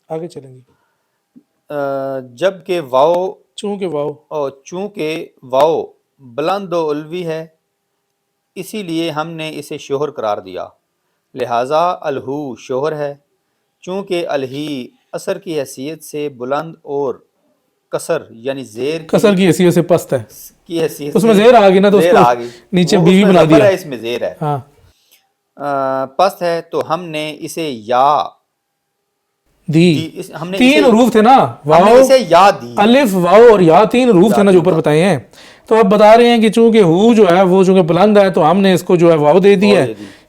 آگے چلیں گے. جبکہ واو چونکہ واو بلند و علوی ہے اسی لیے ہم نے اسے شوہر قرار دیا، لہٰذا الہو شوہر ہے، چونکہ الہی اثر کی حیثیت سے بلند اور کسر یعنی زیر کسر کی حیثیت سے پست ہے، کی حیثیت اس میں سے زیر آ گئی نا تو اس زیر کو آ گئی، نیچے وہ بیوی اس میں بنا زبر دیا. ہے، اس میں زیر ہے، ہاں پست ہے تو ہم نے اسے یا دی. ہم نے تین اسے حروف تھے نا، ہم نے واو اسے یا دی الف واو اور یا، تین حروف تھے نا جو اوپر بتائے ہیں. تو اب بتا رہے ہیں کہ چونکہ ہو جو ہے وہ چونکہ بلند ہے تو ہم نے اس کو جو ہے واو دے دی ہے،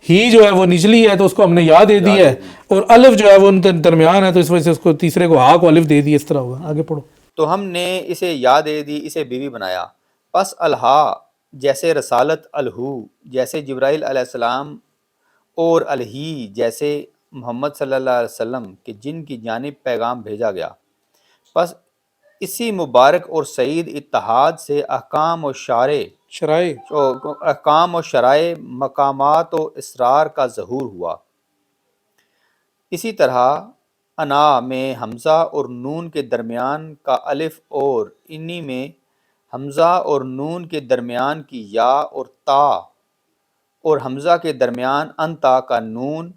ہی جو ہے وہ نچلی ہے تو اس کو ہم نے یا دے دی ہے، اور الف جو ہے وہ ان کے درمیان ہے تو اس وجہ سے اس کو تیسرے کو ہا کو الف دے دی. اس طرح ہوگا. آگے پڑھو. تو ہم نے اسے یا دے دی، اسے بیوی بنایا. پس الہا جیسے رسالت، الہو جیسے جبرائیل علیہ السلام، اور الہی جیسے محمد صلی اللہ علیہ وسلم کہ جن کی جانب پیغام بھیجا گیا. پس اسی مبارک اور سعید اتحاد سے احکام و شرائع مقامات و اسرار کا ظہور ہوا. اسی طرح انا میں حمزہ اور نون کے درمیان کا الف اور انی میں حمزہ اور نون کے درمیان کی یا اور تا اور حمزہ کے درمیان انتا کا نون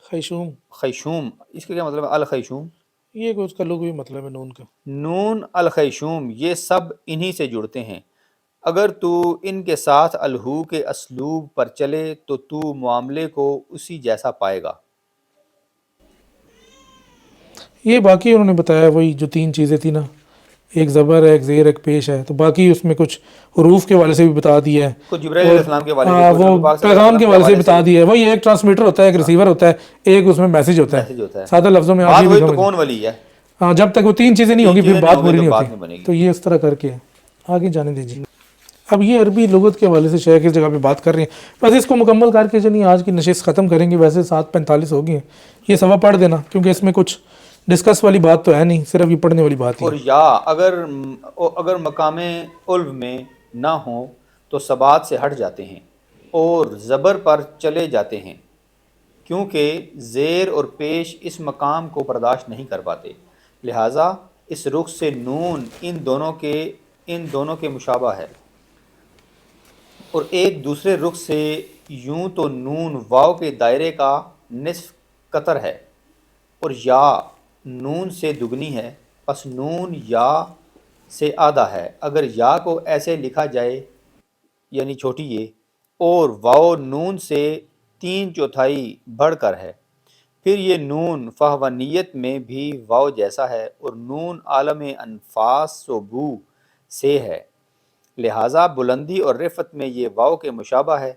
خیشوم. اس کا کیا مطلب ہے الخیشوم؟ یہ اس کا لغوی مطلب ہے نون کا. نون الخیشوم یہ سب انہی سے جڑتے ہیں. اگر تو ان کے ساتھ الہو کے اسلوب پر چلے تو معاملے کو اسی جیسا پائے گا. یہ باقی انہوں نے بتایا وہی جو تین چیزیں تھیں نا، ایک زبر ہے، ایک زیر، ایک پیش ہے. تو باقی اس میں کچھ حروف کے والے سے بھی بتا دیا ہے، کچھ جبرائیل علیہ السلام کے والے سے، وہ پیغام کے والے سے بتا دیا ہے. وہی ایک ٹرانسمیٹر ہوتا ہے، ایک ریسیور ہوتا ہے، ایک اس میں میسیج ہوتا ہے. سادہ لفظوں میں آپ یہ بھی تو کون ولی ہے؟ ہاں، جب تک وہ تین چیزیں نہیں ہوگی پھر بات پوری نہیں ہوتی. تو یہ اس طرح کر کے آگے جانے دیجیے. اب یہ عربی لغت کے حوالے سے شیخ اس جگہ پہ بات کر رہے ہیں. بس اس کو مکمل کر کے چلیے آج کی نشست ختم کریں گے. ویسے 7:45 ہو گئی ہیں، یہ سوا پڑھ دینا کیونکہ اس میں کچھ ڈسکس والی بات تو ہے نہیں، صرف یہ پڑھنے والی بات ہی. اور یا اگر مقام علو میں نہ ہوں تو ثبات سے ہٹ جاتے ہیں اور زبر پر چلے جاتے ہیں، کیونکہ زیر اور پیش اس مقام کو برداشت نہیں کر پاتے. لہٰذا اس رخ سے نون ان دونوں کے مشابہ ہے، اور ایک دوسرے رخ سے یوں تو نون واو کے دائرے کا نصف قطر ہے اور یا نون سے دگنی ہے. پس نون یا سے آدھا ہے. اگر یا کو ایسے لکھا جائے یعنی چھوٹی یہ، اور واو نون سے 3/4 بڑھ کر ہے، پھر یہ نون فحو نیت میں بھی واو جیسا ہے اور نون عالم انفاس و بو سے ہے. لہٰذا بلندی اور رفعت میں یہ واو کے مشابہ ہے،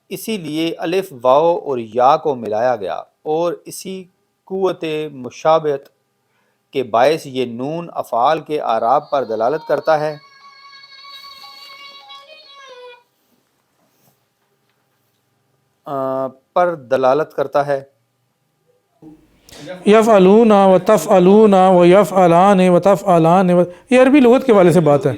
اسی لیے الف واو اور یا کو ملایا گیا، اور اسی قوت مشابہت کے باعث یہ نون افعال کے اعراب پر دلالت کرتا ہے یفعلون و تفعلون و یفعلان و تفعلان. یہ عربی لغت کے والے سے بات ہے.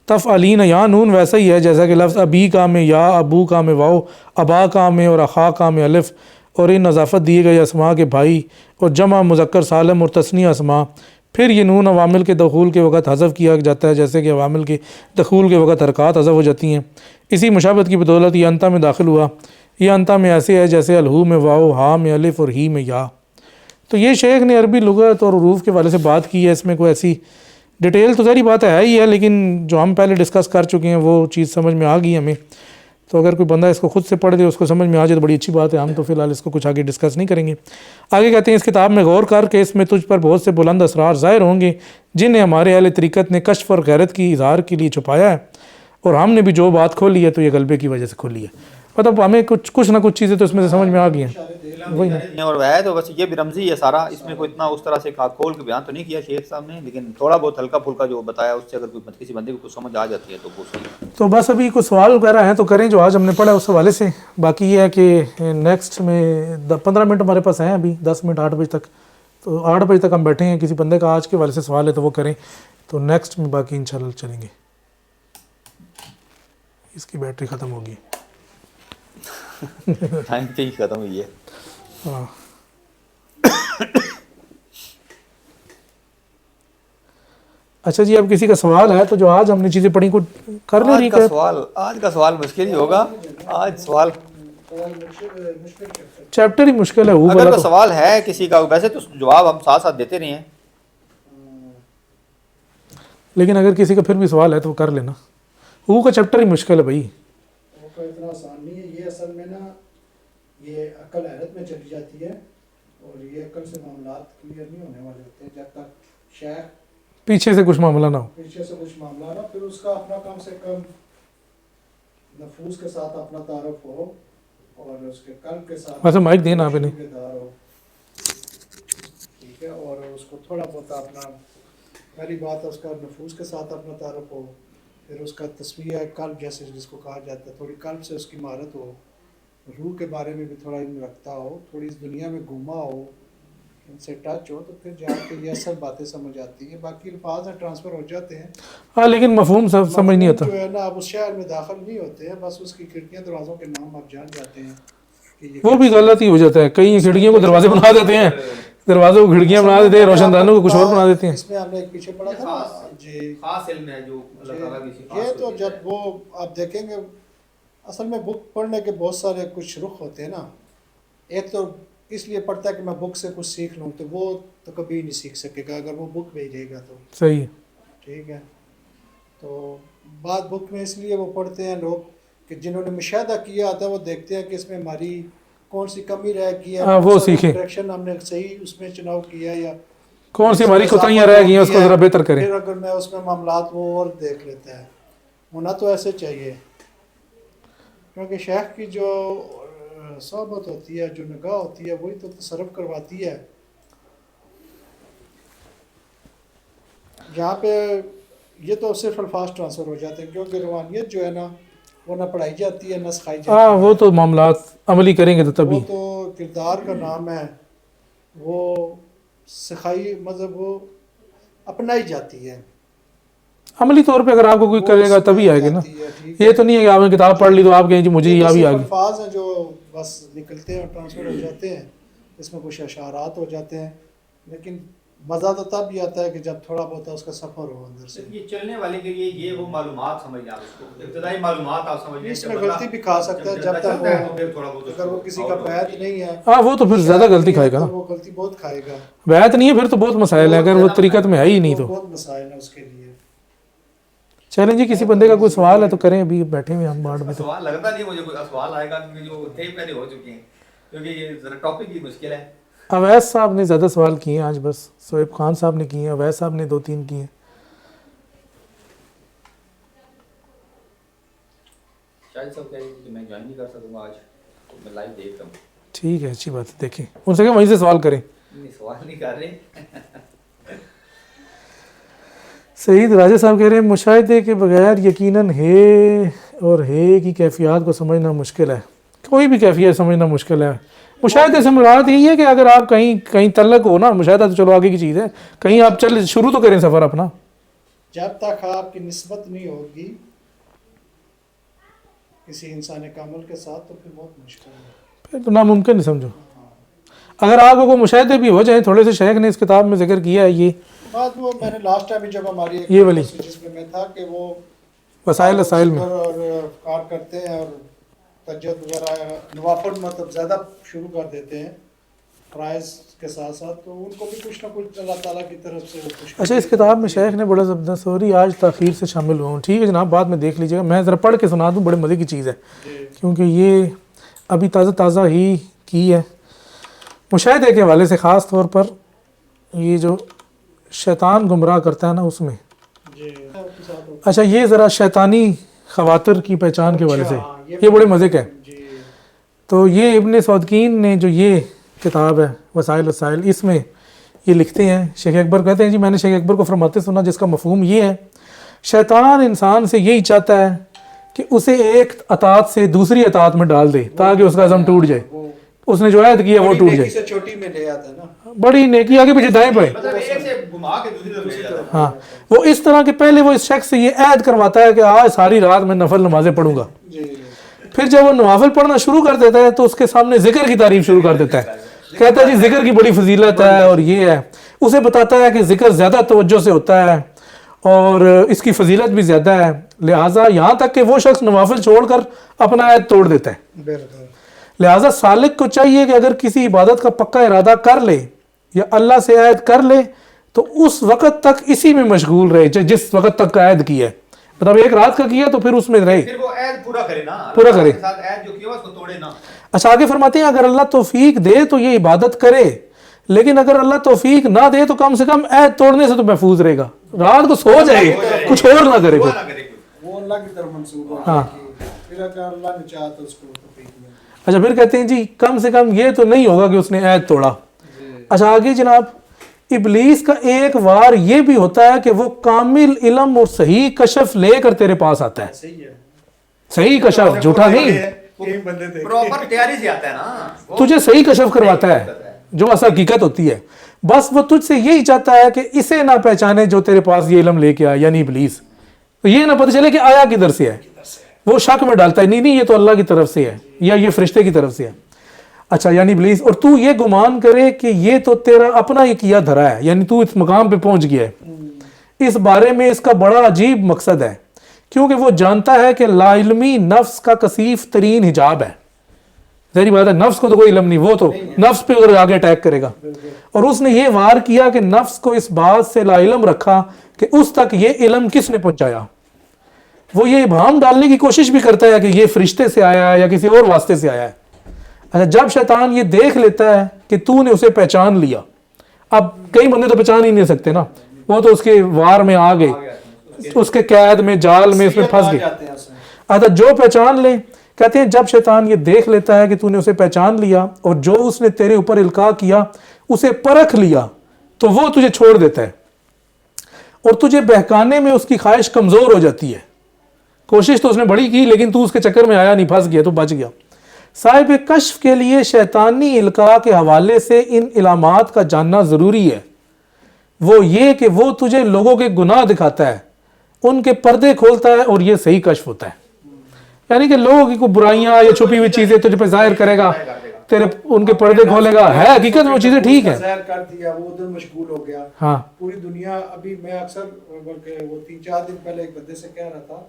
تفعلین یا نون ویسا ہی ہے جیسا کہ لفظ ابی کا میں یا، ابو کا میں واو، ابا کا میں اور اخا کا میں الف، اور ان نظافت دیے گئے اسماء کے بھائی اور جمع مذکر سالم اور تثنیہ اسماء. پھر یہ نون عوامل کے دخول کے وقت حذف کیا جاتا ہے جیسے کہ عوامل کے دخول کے وقت حرکات حذف ہو جاتی ہیں. اسی مشابہت کی بدولت یہ انتا میں داخل ہوا. یہ انتا میں ایسے ہے جیسے الہو میں واو، ہا میں الف اور ہی میں یا. تو یہ شیخ نے عربی لغت اور حروف کے والے سے بات کی ہے. اس میں کوئی ایسی ڈیٹیل تو ظاہری بات ہے ہی ہے، لیکن جو ہم پہلے ڈسکس کر چکے ہیں وہ چیز سمجھ میں آ گئی ہمیں. تو اگر کوئی بندہ اس کو خود سے پڑھ دے، اس کو سمجھ میں آ جائے تو بڑی اچھی بات ہے. ہم تو فی الحال اس کو کچھ آگے ڈسکس نہیں کریں گے. آگے کہتے ہیں اس کتاب میں غور کر کے اس میں تجھ پر بہت سے بلند اسرار ظاہر ہوں گے جنہیں ہمارے اہل طریقت نے کشف اور غیرت کی اظہار کے لیے چھپایا ہے، اور ہم نے بھی جو بات کھولی ہے تو یہ غلبے کی وجہ سے کھولی ہے. مطلب ہمیں کچھ نہ کچھ چیزیں تو اس میں سے سمجھ میں آ گئی ہیں. وہی اور ہے تو بس یہ بھی رمزی ہے سارا، اس میں کوئی اتنا اس طرح سے کھول کے بیان تو نہیں کیا شیخ صاحب نے، لیکن تھوڑا بہت ہلکا پھلکا جو بتایا اس سے اگر کوئی کسی بندے کو کچھ سمجھ آ جاتی ہے تو پوچھ لیں. تو بس ابھی کچھ سوال وغیرہ ہیں تو کریں جو آج ہم نے پڑھا اس حوالے سے. باقی یہ ہے کہ نیکسٹ میں 15 منٹ ہمارے پاس ہیں ابھی، 10 منٹ 8 بجے تک. تو 8 بجے تک ہم بیٹھے ہیں. کسی بندے کا آج کے حوالے سے سوال ہے تو وہ کریں، تو نیکسٹ میں باقی انشاءاللہ چلیں گے. اس کی بیٹری ختم ہوگی. ٹائم پہ ہی ختم ہوئی ہے. ہاں اچھا جی، اب کسی کا سوال ہے تو جو آج ہم نے چیزیں پڑھی کو کر لیں ریکیپ. آج کا سوال مشکل ہی ہوگا. آج سوال چیپٹر ہی مشکل ہے. اگر کوئی سوال ہے کسی کا، ویسے تو جواب ہم ساتھ ساتھ دیتے رہے ہیں، لیکن اگر کسی کا پھر بھی سوال ہے تو وہ کر لینا. وہ کا چیپٹر ہی مشکل ہے بھائی. وہ کوئی اتنا آسان نہیں ہے. یہ اصل میں نا یہ عقل حیرت میں چلی جاتی ہے، اور یہ عقل سے معاملات کلیئر نہیں ہونے والے ہوتے ہیں جب تک شیخ پیچھے سے کچھ معاملہ نہ ہو. پیچھے سے کچھ معاملہ نا، پھر اس کا اپنا کم سے کم نفوس کے ساتھ اپنا تعارف ہو، اور اس کے قلب کے ساتھ ویسے مائک دینا آپ انہیں. دار ہو. ٹھیک ہے، اور اس کو تھوڑا بہت اپنا، پہلی بات ہے اس کا نفوس کے ساتھ اپنا تعارف ہو، پھر اس کا تصویہ قلب جیسے جس کو کہا جاتا ہے، تھوڑی قلب سے اس کی مہارت ہو، روح کے بارے میں بھی تھوڑا علم رکھتا ہو، تھوڑی اس دنیا میں گھوما ہو، ان سے ٹچ ہو، تو پھر جا کے یہ اصل باتیں سمجھ آتی ہیں. باقی الفاظ ہیں ٹرانسفر ہو جاتے ہیں. ہاں لیکن مفہوم سمجھ نہیں آتا. جو ہے نا، آپ اس شہر میں داخل نہیں ہوتے ہیں، بس اس کی کھڑکیاں دروازوں کے نام آپ جان جاتے ہیں کہ یہ وہ بھی غلط ہی ہو جاتا ہے. کئی کھڑکیوں کو دروازے بنا دیتے ہیں، دروازوں کو کھڑکیاں بنا دیتے ہیں، روشن دانوں کو کچھ اور بنا دیتے ہیں. اس میں ہم نے ایک پیچھے پڑھا تھا نا جی، خاص علم ہے جو اللہ تعالیٰ کی صفات یہ تو ہوتی ہے. جب وہ آپ دیکھیں گے اصل میں بک پڑھنے کے بہت سارے کچھ رخ ہوتے ہیں نا. ایک تو اس لیے پڑھتا ہے کہ میں بک سے کچھ سیکھ لوں، تو وہ تو کبھی نہیں سیکھ سکے گا اگر وہ بک میں ہی رہے گا تو. صحیح ہے. ٹھیک ہے، تو بعد بک میں اس لیے وہ پڑھتے ہیں لوگ کہ جنہوں نے مشاہدہ کیا ہوتا ہے، وہ دیکھتے ہیں کہ اس میں ہماری کون سی کمی رہ گئی ہے، وہ سیکھیں. ڈائریکشن ہم نے صحیح اس میں چناؤ کیا، یا کون سی ہماری کوتاہیاں رہ گئی ہیں اس کو ذرا بہتر کریں. پھر اگر میں اس میں معاملات وہ اور دیکھ لیتا ہے. ہونا تو ایسے چاہیے، کیونکہ شیخ کی جو صحبت ہوتی ہے، جو نگاہ ہوتی ہے، وہی تو تصرف کرواتی ہے. جہاں پہ یہ تو صرف الفاظ ٹرانسفر ہو جاتے ہیں، کیونکہ روحانیت جو ہے نا وہ نہ پڑھائی جاتی ہے نہ سکھائی جاتی ہے. وہ تو معاملات عملی کریں گے تو تبھی. وہ تو کردار کا نام ہے، وہ سکھائی مطلب وہ اپنائی جاتی ہے. عملی طور پہ اگر آپ کو کوئی کرے گا تبھی آئے گا نا. یہ تو نہیں ہے کہ آپ نے کتاب پڑھ لی تو آپ کہیں جی مجھے یہ بھی آ گئی. الفاظ ہیں جو بس نکلتے ہیں اور ٹرانسفر ہو جاتے ہیں، اس میں کچھ اشعارات ہو جاتے ہیں، لیکن مزہ تو تب ہی آتا ہے کہ جب تھوڑا بہت اس کا سفر ہو اندر سے. یہ چلنے والے کے لیے یہ وہ معلومات سمجھ لیں، اس کو ابتدائی معلومات آپ سمجھ لیں. اس میں غلطی بھی کھا سکتا ہے جب تک اگر وہ کسی کا بیعت نہیں ہے. وہ تو پھر زیادہ غلطی کھائے گا نا. وہ غلطی بہت کھائے گا. بیعت نہیں ہے پھر تو بہت مسائل ہیں، اگر وہ طریقت میں ہے ہی نہیں تو بہت مسائل ہیں اس کے لیے. چلیں جی، کسی بندے کا کوئی سوال ہے تو کریں. ابھی بیٹھے ہوئے ہم بارڈ میں. تو سوال لگتا نہیں مجھے کوئی سوال آئے گا، کیونکہ جو تھے پہلے ہو چکے ہیں، کیونکہ یہ ذرا ٹاپک ہی مشکل ہے. اویس صاحب نے زیادہ سوال کیے ہیں آج، بس سہیب خان صاحب نے کیے ہیں، اویس صاحب نے 2-3 کیے ہیں. شاید سب کہہ رہے ہیں کہ میں جوائن نہیں کر سکوں گا آج، تو میں لائیو دیکھ رہا ہوں. ٹھیک ہے، اچھی بات ہے. دیکھیں ان سے کہ وہیں سے سوال کریں. نہیں سوال نہیں کر رہے. سعید راجہ صاحب کہہ رہے ہیں مشاہدے کے بغیر یقیناً ہے اور ہے کی کیفیات کو سمجھنا مشکل ہے. کوئی بھی کیفیت سمجھنا مشکل ہے. مشاہدے سے مراد یہی ہے کہ اگر آپ کہیں تعلق ہو نا، مشاہدہ تو چلو آگے کی چیز ہے، کہیں آپ شروع تو کریں سفر اپنا. جب تک آپ کی نسبت نہیں ہوگی کسی انسان کامل کے ساتھ تو پھر بہت مشکل ہے. پھر تو ناممکن نہیں سمجھو. اگر آپ کو مشاہدے بھی ہو جائیں، تھوڑے سے شیخ نے اس کتاب میں ذکر کیا ہے یہ بات، وہ میں نے لاسٹ ٹائم جب ہماری ایک یہ والی جس میں تھا کہ وہ وسائل میں اور کار کرتے ہیں اور تجد وغیرہ نوافل مطلب زیادہ شروع کر دیتے ہیں فرائض کے ساتھ ساتھ، تو ان کو بھی کچھ نہ کچھ اللہ تعالیٰ کی طرف سے کچھ. اچھا، اس کتاب میں شیخ نے بڑا زبردست، سوری آج تاخیر سے شامل ہوا ہوں. ٹھیک ہے جناب، بعد میں دیکھ لیجیے گا. میں ذرا پڑھ کے سنا دوں، بڑے مزے کی چیز ہے کیونکہ یہ ابھی تازہ ہی کی ہے. مشاہدے کے حوالے سے خاص طور پر یہ جو شیطان گمراہ کرتا ہے نا اس میں. اچھا، یہ ذرا شیطانی خواطر کی پہچان کے حوالے سے یہ بڑے مزے کا ہے. تو یہ ابن سعودکین نے جو یہ کتاب ہے وسائل وسائل، اس میں یہ لکھتے ہیں، شیخ اکبر کہتے ہیں جی میں نے شیخ اکبر کو فرماتے سنا جس کا مفہوم یہ ہے شیطان انسان سے یہی چاہتا ہے کہ اسے ایک اطاعت سے دوسری اطاعت میں ڈال دے تاکہ اس کا عزم ٹوٹ جائے. اس نے جو عہد کیا وہ ٹوٹ جائے. چھوٹی میں لے آتا ہے نا، بڑی نیکی آگے پیچھے دائیں بائیں. ہاں، وہ اس طرح کہ پہلے وہ اس شخص سے یہ عہد کرواتا ہے کہ آج ساری رات میں نفل نمازیں پڑھوں گا. پھر جب وہ نوافل پڑھنا شروع کر دیتا ہے تو اس کے سامنے ذکر کی تعریف شروع کر دیتا ہے، کہتا ہے جی ذکر کی بڑی فضیلت ہے اور یہ ہے، اسے بتاتا ہے کہ ذکر زیادہ توجہ سے ہوتا ہے اور اس کی فضیلت بھی زیادہ ہے، لہٰذا یہاں تک کہ وہ شخص نوافل چھوڑ کر اپنا عہد توڑ دیتا ہے۔ بالکل لہٰذا سالک کو چاہیے کہ اگر کسی عبادت کا پکا ارادہ کر لے یا اللہ سے عہد کر لے تو اس وقت تک اسی میں مشغول رہے جس وقت تک کا عہد کیا ہے، مطلب ایک رات کا کیا تو پھر اس میں رہے، پھر وہ عہد پورا کرے نا، پورا کرے۔ اللہ کے ساتھ عہد جو کیا ہوا اس کو توڑے نا۔ اچھا آگے فرماتے ہیں اگر اللہ توفیق دے تو یہ عبادت کرے، لیکن اگر اللہ توفیق نہ دے تو کم سے کم عہد توڑنے سے تو محفوظ رہے گا، رات کو سو جائے کچھ اور نہ کرے کوئی۔ نہ کرے کوئی۔ وہ اللہ کی طرف منسوب ہے ہاں۔ پھر اگر اللہ نے چاہا تو اس کو توفیق مل جائے۔ اچھا پھر کہتے ہیں جی کم سے کم یہ تو نہیں ہوگا کہ اس نے عہد توڑا۔ اچھا آگے جناب، ابلیس کا ایک وار یہ بھی ہوتا ہے کہ وہ کامل علم اور صحیح کشف لے کر تیرے پاس آتا ہے، صحیح ہے، صحیح کشف، جھوٹا نہیں، کئی بندے تھے پراپر تیاری سے آتا ہے نا وہ۔ تجھے صحیح کشف کرواتا ہے جو اصل حقیقت ہوتی ہے، بس وہ تجھ سے یہی چاہتا ہے کہ اسے نہ پہچانے جو تیرے پاس یہ علم لے کے آیا، یعنی ابلیس، تو یہ نہ پتہ چلے کہ آیا کدھر سے ہے، وہ شک میں ڈالتا ہے نہیں نہیں یہ تو اللہ کی طرف سے ہے یا یہ فرشتے کی طرف سے ہے۔ اچھا یعنی ابلیس، اور تو یہ گمان کرے کہ یہ تو تیرا اپنا ہی کیا دھرا ہے، یعنی تو اس مقام پہ پہنچ گیا ہے، اس بارے میں اس کا بڑا عجیب مقصد ہے، کیونکہ وہ جانتا ہے کہ لا علمی نفس کا کثیف ترین حجاب ہے۔ ظاہری بات ہے نفس کو تو کوئی علم نہیں، وہ تو نفس پہ اگر آگے اٹیک کرے گا، اور اس نے یہ وار کیا کہ نفس کو اس بات سے لا علم رکھا کہ اس تک یہ علم کس نے پہنچایا۔ وہ یہ ابہام ڈالنے کی کوشش بھی کرتا ہے کہ یہ فرشتے سے آیا ہے یا کسی اور واسطے سے آیا ہے۔ اچھا جب شیطان یہ دیکھ لیتا ہے کہ تو نے اسے پہچان لیا، اب کئی بندے تو پہچان ہی نہیں سکتے نا، وہ تو اس کے وار میں آ گئے، اس کے قید میں جال میں اس میں پھنس گئے۔ اچھا جو پہچان لے، کہتے ہیں جب شیطان یہ دیکھ لیتا ہے کہ تو نے اسے پہچان لیا اور جو اس نے تیرے اوپر القاء کیا اسے پرکھ لیا تو وہ تجھے چھوڑ دیتا ہے اور تجھے بہکانے میں اس کی خواہش کمزور ہو جاتی ہے۔ کوشش تو اس نے بڑی کی لیکن تو اس کے چکر میں آیا نہیں، پھنس گیا تو بچ گیا۔ صاحب کشف کے لیے شیطانی القاء کے حوالے سے ان علامات کا جاننا ضروری ہے، وہ یہ کہ وہ تجھے لوگوں کے گناہ دکھاتا ہے، ان کے پردے کھولتا ہے، اور یہ صحیح کشف ہوتا ہے، یعنی کہ لوگوں کی کوئی برائیاں یا چھپی ہوئی چیزیں تجھے پہ ظاہر کرے گا، تیرے ان کے پردے کھولے گا، ہے حقیقت میں وہ چیزیں ٹھیک ہیں، ظاہر کر دیا، وہ ادھر مشغول ہو گیا۔ ہاں پوری دنیا، ابھی میں اکثر بلکہ وہ 3-4 دن پہلے ایک بندے سے کہہ رہا تھا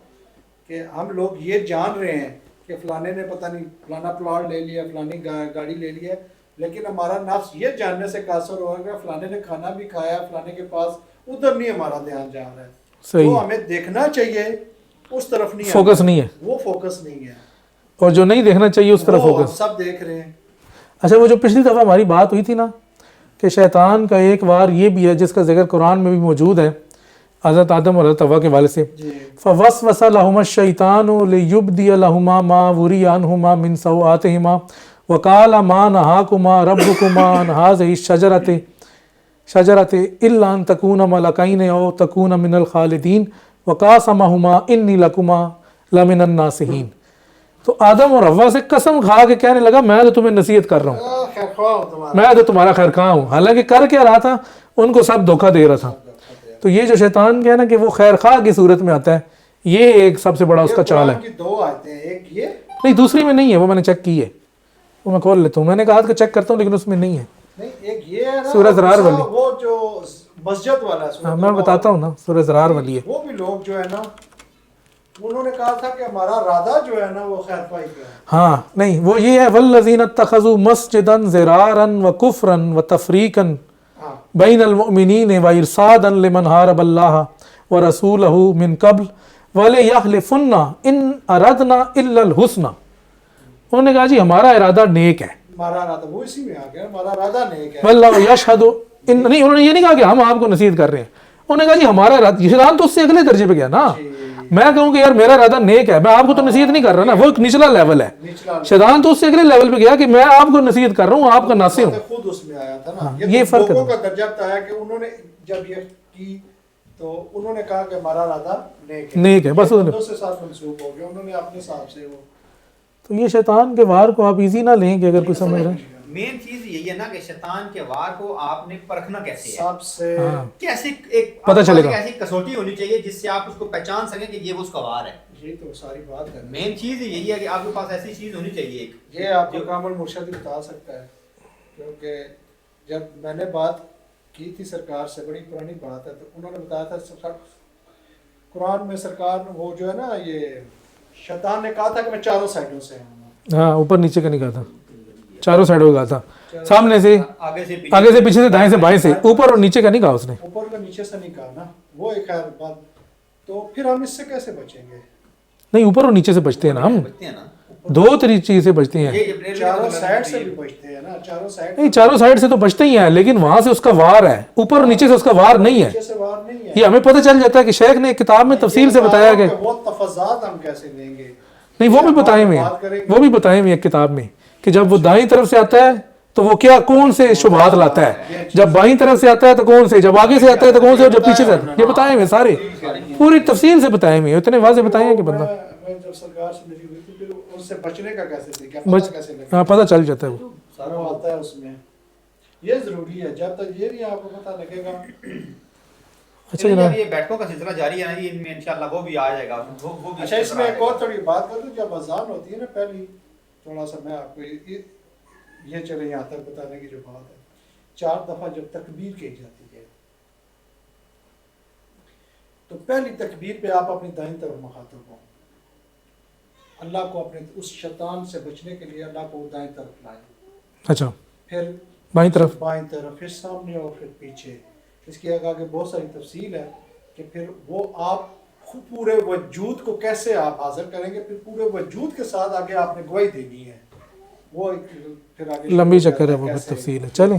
کہ ہم لوگ یہ جان رہے ہیں کہ فلانے نے پتہ نہیں فلانا پلاٹ لے لیا، فلانی گاڑی لے لیا، لیکن ہمارا نفس یہ جاننے سے قاصر ہوا کہ فلانے نے کھانا بھی کھایا، فلانے کے پاس، ادھر نہیں ہمارا دھیان جا رہا ہے۔ صحیح، تو ہمیں دیکھنا چاہیے، اس طرف نہیں، فوکس نہیں ہے، وہ فوکس نہیں ہے، اور جو نہیں دیکھنا چاہیے اس طرف وہ فوکس۔ سب دیکھ رہے ہیں۔ اچھا وہ جو پچھلی دفعہ ہماری بات ہوئی تھی نا کہ شیطان کا ایک وار یہ بھی ہے جس کا ذکر قرآن میں بھی موجود ہے حضرت آدم اور حضرت حوا کے والد سے، فوسوس لہما الشیطان لیبدی لہما ما وری عنہما من سوآتہما وقال ما نہاکما ربکما عن ہذہ الشجرۃ الا ان تکونا ملکین او تکونا من الخالدین وقاسمہما انی لکما لمن الناصحین۔ تو آدم اور حوا سے قسم کھا کے کہنے لگا میں تو تمہیں نصیحت کر رہا ہوں، خیر خواہ ہو تمہارا، میں تو تمہارا خیر خواہ ہوں، حالانکہ کر کیا رہا تھا، ان کو سب دھوکہ دے رہا تھا۔ تو یہ جو شیطان کیا نا کہ وہ خیر خواہ کی صورت میں آتا ہے، یہ ایک سب سے بڑا اس کا چال ہے۔ قرآن کی 2 آیتیں ہیں، ایک یہ، نہیں دوسری میں نہیں ہے، وہ میں نے چیک کی ہے، وہ میں کھول لیتا ہوں، میں نے کہا کہ چیک کرتا ہوں لیکن اس میں نہیں ہے۔ نہیں ایک یہ ہے نا، سورہ زرار والی، وہ جو مسجد والا ہے، ہاں میں بتاتا ہوں نا، سورہ زرار والی ہے۔ وہ بھی لوگ جو ہے نا انہوں نے کہا تھا کہ ہمارا ارادہ جو ہے نا وہ خیر خواہی کا ہے۔ ہاں نہیں وہ یہ ہے والذین اتخذوا مسجدا ضرارا وکفرا وتفریقا بین المؤمنین وارصادا لمن حارب اللہ ورسولہ من قبل ولیحلفن ان اردنا الا الحسنى، انہوں نے کہا جی ہمارا ارادہ نیک ہے، ہمارا ارادہ، وہ اسی میں آ گیا، ہمارا ارادہ نیک ہے۔ واللہ یشہد ان، نہیں انہوں نے یہ نہیں کہا کہ ہم آپ کو نصیحت کر رہے ہیں، انہوں نے کہا جی ہمارا ارادہ، شیطان تو اس سے اگلے درجے پہ گیا نا، میں کہوں کہ یار میرا ارادہ نیک ہے، میں آپ کو تو نصیحت نہیں کر رہا نا، وہ ایک نچلا لیول ہے، شیطان تو اس سے اگلے لیول پہ گیا کہ میں آپ کو نصیحت کر رہا ہوں، آپ کا ناصح ہوں۔ خود اس میں آیا تھا نا، یہ فرق ہے، لوگوں کا درجہ بتایا کہ انہوں نے جب یہ کی تو انہوں نے کہا کہ ہمارا ارادہ نیک ہے، نیک ہے، بس بندوں سے ساتھ منسوب ہو گیا، انہوں نے اپنے حساب سے وہ۔ تو یہ شیطان کے وار کو آپ ایزی نہ لیں کہ اگر کوئی سمجھ رہے ہیں، مین چیز یہی ہے نا کہ شیطان کے وار کو آپ نے پرکھنا کیسے ہے، سب سے کیسے ایک پتہ چلے گا، ایسی کسوٹی ہونی چاہیے جس سے آپ اس کو پہچان سکیں کہ یہ وہ اس کا وار ہے۔ یہی تو ساری بات ہے. مین چیز یہی ہے کہ آپ کے پاس ایسی چیز ہونی چاہیے ایک. یہ آپ کو کامل مرشد ہی بتا سکتا ہے, کیونکہ جب میں نے بات کی تھی سرکار سے, بڑی پرانی بات ہے, تو انہوں نے بتایا تھا قرآن میں سرکار وہ جو ہے نا, یہ شیطان نے کہا تھا کہ میں چاروں سائڈوں سے ہوں. ہاں, اوپر نیچے کا نہیں کہا تھا, چاروں سائڈوں کا کہا تھا, سامنے سے, آگے سے پیچھے سے, دائیں سے بائیں سے, اوپر اور نیچے کا نہیں کہا اس نے. اوپر کا نیچے سے نہیں کہا نا, وہ ایک خیر بات. تو پھر ہم اس سے کیسے بچیں گے؟ نہیں, اوپر اور نیچے سے بچتے ہیں نا ہم, دو طریقے سے بچتے ہیں. چاروں سائڈ سے بھی بچتے ہیں نا, چاروں سائڈ نہیں, چاروں سائڈ سے تو بچتے ہی ہیں, لیکن وہاں سے اس کا وار ہے, اوپر اور نیچے سے اس کا وار نہیں ہے. نیچے سے وار نہیں ہے. یہ ہمیں پتہ چل جاتا ہے کہ شیخ نے ایک کتاب میں تفصیل سے بتایا کہ وہ تفاضات ہم کیسے لیں گے. نہیں, وہ بھی بتائے ہوئے ہیں, وہ بھی بتائے ہوئے ہیں کتاب میں کہ جب وہ دائیں طرف سے آتا ہے تو وہ کیا کون سے شبہات لاتا ہے, جب بائیں طرف سے آتا ہے تو کون سے, جب آگے سے آتا ہے تو کون سے, اور جب پیچھے سے آتا ہے. یہ بتائے ہوئے سارے, پوری تفصیل سے بتائے ہوئے, اتنے واضح بتائے ہیں کہ بندہ میں جب سرکار سے ملی ہوئی تھی, پھر اس سے بچنے کا کیسے تھے, کیا پتہ کیسے لگے, ہاں, پتہ چل جاتا ہے, وہ سارا آتا ہے اس میں. یہ ضروری ہے, جب تک یہ نہیں آپ کو پتہ لگے گا. اچھا جناب, یہ بیٹھکوں کا سلسلہ جاری ہے نا, ان میں انشاءاللہ وہ بھی آ جائے گا. اچھا, اس میں ایک اور تھوڑی بات کر دوں, جب اذان ہوتی ہے نا پہلی, تھوڑا سا میں آپ کو یہ چلے یہاں تک بتانے کی جو بات ہے, 4 دفعہ جب تکبیر کہی جاتی ہے تو پہلی تکبیر پہ آپ اپنی دائیں طرف مخاطب ہوں, اللہ کو اپنے اس شیطان سے بچنے کے لیے اللہ کو دائیں طرف لائیں. اچھا, پھر بائیں طرف, پھر سامنے اور پھر پیچھے. اس کی آگے بہت ساری تفصیل ہے کہ پھر وہ آپ خود پورے وجود کو کیسے آپ حاضر کریں گے, پھر پورے وجود کے ساتھ آگے آپ نے گواہی دینی ہے. وہ پھر آگے لمبی چکر ہے, وہ تفصیل ہے. چلیں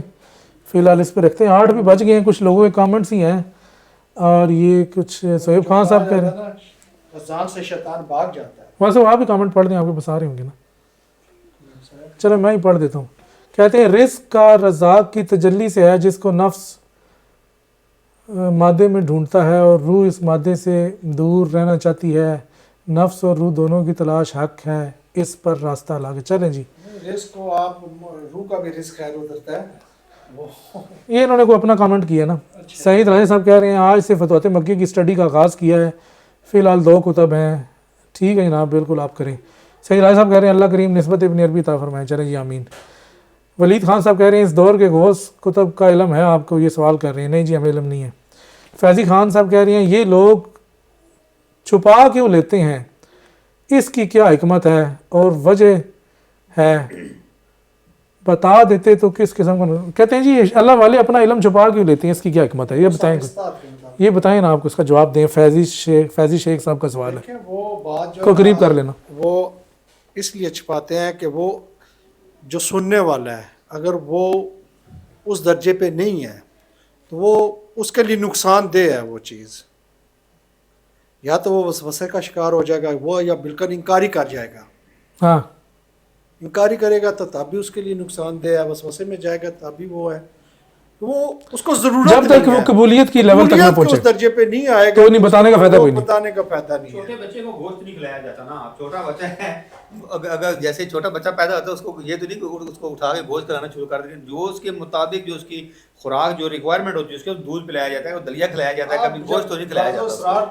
فی الحال اس پہ رکھتے ہیں, 8 بھی بج گئے ہیں, کچھ لوگوں کے کامنٹس ہی ہیں, اور یہ کچھ سہیب خان صاحب کہہ رہے ہیں اذان سے شیطان بھاگ جاتا ہے. ویسے وہ آپ بھی کامنٹ پڑھ دیں, آپ کے بتا رہے ہوں گے نا. چلو میں ہی پڑھ دیتا ہوں. کہتے ہیں رزق کا رزاق کی تجلی سے ہے, جس کو نفس مادے میں ڈھونڈتا ہے اور روح اس مادے سے دور رہنا چاہتی ہے. نفس اور روح دونوں کی تلاش حق ہے, اس پر راستہ لاگے. چلیں جی, رزق کو آپ روح کا بھی رزق خیر اترتا ہے. یہ انہوں نے کوئی اپنا کامنٹ کیا نا. سعید راجہ صاحب کہہ رہے ہیں آج سے فتوحات مکی کی اسٹڈی کا آغاز کیا ہے, فی الحال 2 کتب ہیں. ٹھیک ہے جناب, بالکل آپ کریں. سعید راجہ صاحب کہہ رہے ہیں اللہ کریم نسبت ابن عربی عطا فرمائیں. چلیں جی, آمین. ولید خان صاحب کہہ رہے ہیں اس دور کے غوث کتب کا علم ہے آپ کو, یہ سوال کر رہے ہیں. نہیں جی, ہمیں علم نہیں ہے. فیضی خان صاحب کہہ رہے ہیں یہ لوگ چھپا کیوں لیتے ہیں, اس کی کیا حکمت ہے اور وجہ ہے, بتا دیتے تو کس قسم کا. کہتے ہیں جی اللہ والے اپنا علم چھپا کیوں لیتے ہیں, اس کی کیا حکمت ہے, یہ بتائیں, یہ بتائیں نا, آپ کو اس کا جواب دیں. فیضی شیخ صاحب کا سوال ہے, وہ بات کو قریب کر لینا. وہ اس لیے چھپاتے ہیں کہ وہ جو سننے والا ہے اگر وہ اس درجے پہ نہیں ہے تو وہ اس کے لیے نقصان دہ ہے. وہ چیز یا تو وہ وسوسے کا شکار ہو جائے گا وہ, یا بالکل انکاری کر جائے گا. ہاں, انکاری کرے گا تو تب بھی اس کے لیے نقصان دہ ہے, وسوسے میں جائے گا تب بھی وہ ہے. وہ اس کو ضرورت جب تک وہ قبولیت کی لیول تک نہ پہنچے, اس درجے پہ نہیں آئے گا تو نہیں بتانے کا فائدہ کوئی نہیں. بتانے کا فائدہ نہیں ہے. چھوٹے بچے کو گوشت نہیں کھلایا جاتا نا. چھوٹا بچہ ہے, اگر جیسے چھوٹا بچہ پیدا ہوتا ہے اس کو یہ تو نہیں کہ اس کو اٹھا کے گوشت کھلانا شروع کر دیں, جو اس کے مطابق جو اس کی خوراک جو ریکوائرمنٹ ہوتی ہے اس کو دودھ پلایا جاتا ہے, دلیا کھلایا جاتا ہے, کبھی گوشت تو نہیں کھلایا جاتا.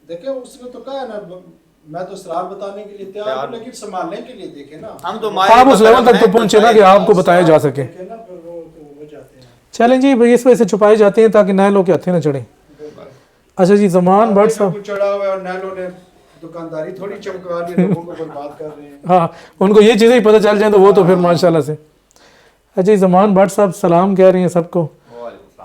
دیکھیں اس نے تو کہا ہے نا, میں تو اسرار بتانے کے لیے تیار ہوں, لیکن سنبھالنے کے لیے دیکھیں نا. ہم تو آپ اس لیول تک تو پہنچے نا کہ آپ کو بتایا جا سکے. چلیں جی بھائی, اس وجہ سے چھپائے جاتے ہیں تاکہ نئے لوگ کے ہاتھیں نہ چڑھیں. اچھا جی, زمان بٹ صاحب چڑھا ہوا ہے اور نئے لوگ نے دکانداری تھوڑی چمکا لی, لوگوں کو برباد کر رہے ہیں. ہاں, ان کو یہ چیزیں ہی پتہ چل جائیں تو وہ تو پھر ماشاءاللہ سے. اچھا جی, زمان بٹ صاحب سلام کہہ رہے ہیں سب کو,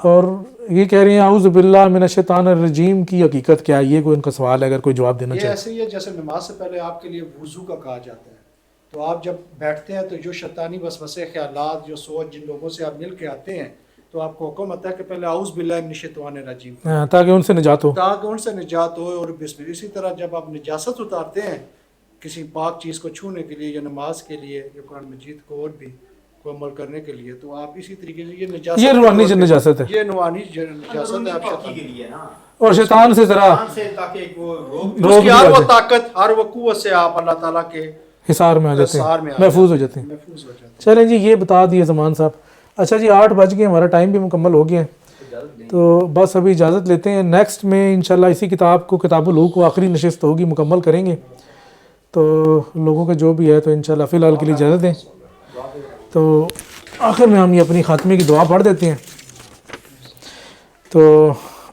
اور یہ کہہ رہے ہیں اعوذ باللہ من الشیطان الرجیم کی حقیقت کیا ہے. یہ کوئی ان کا سوال ہے, اگر کوئی جواب دینا یہ چاہے. ایسے ہی ہے جیسے نماز سے پہلے آپ کے لیے وضو کا کہا جاتا ہے, تو آپ جب بیٹھتے ہیں تو جو شیطانی وسوسے خیالات جو سوچ جن لوگوں سے آپ مل کے آتے ہیں تو آپ کو حکم آتا ہے کہ پہلے اعوذ باللہ من الشیطان الرجیم, تاکہ ان سے نجات ہو, تاکہ ان سے نجات ہو. اور اسی طرح جب آپ نجاست اتارتے ہیں کسی پاک چیز کو چھونے کے لیے یا نماز کے لیے یا قرآن مجید کو اور بھی کو عمل کرنے کے لیے, تو آپ اسی طریقے سے یہ نجاست, یہ روحانی نجاست ہے, یہ روحانی نجاست ہے آپ شیطان کے لیے نا, اور شیطان سے ذرا تاکہ وہ اس کی ہر وہ طاقت ہر وہ قوت سے آپ اللہ تعالیٰ کے حصار میں آ جاتے ہیں, محفوظ ہو جاتے ہیں. محفوظ ہو جاتے ہیں. چلیں جی, یہ بتا دیے زمان صاحب. اچھا جی, 8 بج گئے, ہمارا ٹائم بھی مکمل ہو گیا ہے. تو بس ابھی اجازت لیتے ہیں. نیکسٹ میں انشاءاللہ اسی کتاب کو کتاب الحقوق کو آخری نشست ہوگی مکمل کریں گے. تو لوگوں کا جو بھی ہے تو انشاءاللہ فی الحال کے لیے اجازت دیں. تو آخر میں ہم یہ اپنی خاتمے کی دعا پڑھ دیتے ہیں. تو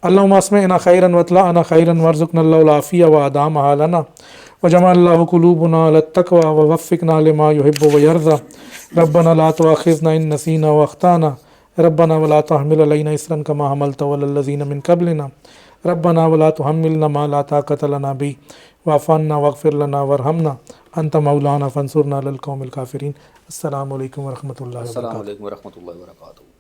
اللہم اسمعنا خیرا واطلعنا خیرا وارزقنا اللہ العافیہ وادامها لنا وجمع اللہ قلوبنا على التقوى ووفقنا لما يحب ويرضى ربنا لا تؤاخذنا ان نسينا واخطانا ربنا ولا تحمل علينا إصرا كما حملته على الذين من قبلنا ربنا ولا تحملنا ما لا طاقة لنا به واعف عنا واغفر لنا وارحمنا انت مولانا فانصرنا على القوم الكافرين. السلام علیکم ورحمۃ اللہ السلام وبرکاتہ. علیکم ورحمۃ اللہ وبرکاتہ.